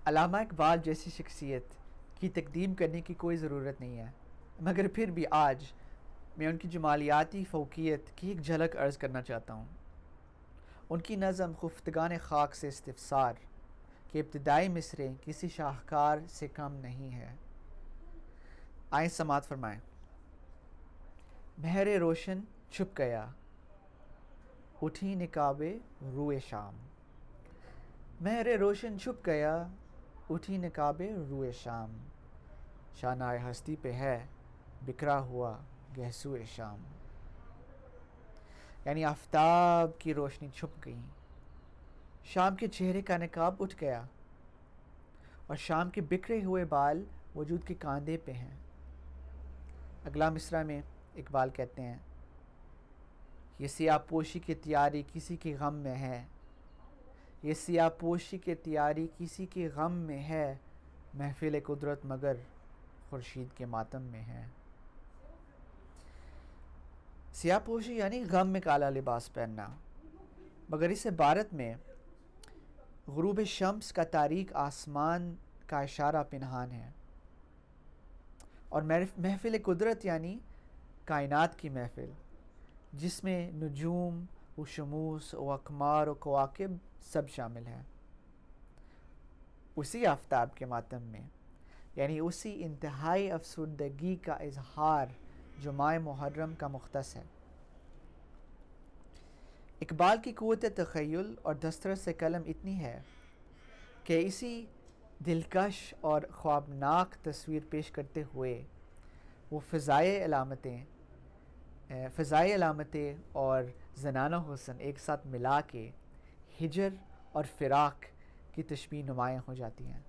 علامہ اقبال جیسی شخصیت کی تقدیم کرنے کی کوئی ضرورت نہیں ہے، مگر پھر بھی آج میں ان کی جمالیاتی فوقیت کی ایک جھلک عرض کرنا چاہتا ہوں۔ ان کی نظم خفتگان خاک سے استفسار کے ابتدائی مصرے کسی شاہکار سے کم نہیں ہے۔ آئیں سماعت فرمائیں۔ بحر روشن چھپ گیا، اٹھی نقاب روئے شام۔ بحر روشن چھپ گیا، اٹھی نقاب روئے شام۔ شانۂ ہستی پہ ہے بکھرا ہوا گہسوئے شام۔ یعنی آفتاب کی روشنی چھپ گئی، شام کے چہرے کا نقاب اٹھ گیا، اور شام کے بکھرے ہوئے بال وجود کے کاندھے پہ ہیں۔ اگلا مصرع میں اقبال کہتے ہیں، یہ سیاہ پوشی کی تیاری کسی کے غم میں ہے، یہ سیاہ پوشی کی تیاری کسی کے غم میں ہے، محفل قدرت مگر خورشید کے ماتم میں ہے۔ سیاہ پوشی یعنی غم میں کالا لباس پہننا، مگر اس عبارت میں غروب شمس کا تاریک آسمان کا اشارہ پنہان ہے، اور محفل قدرت یعنی کائنات کی محفل، جس میں نجوم و شموس و اقمار و کواکب سب شامل ہیں، اسی آفتاب کے ماتم میں، یعنی اسی انتہائی افسردگی کا اظہار جو ماہ محرم کا مختص ہے۔ اقبال کی قوت تخیل اور دسترس قلم اتنی ہے کہ اسی دلکش اور خوابناک تصویر پیش کرتے ہوئے وہ فضائی علامتیں اور زنانہ حسن ایک ساتھ ملا کے ہجر اور فراق کی تشبیہ نمایاں ہو جاتی ہیں۔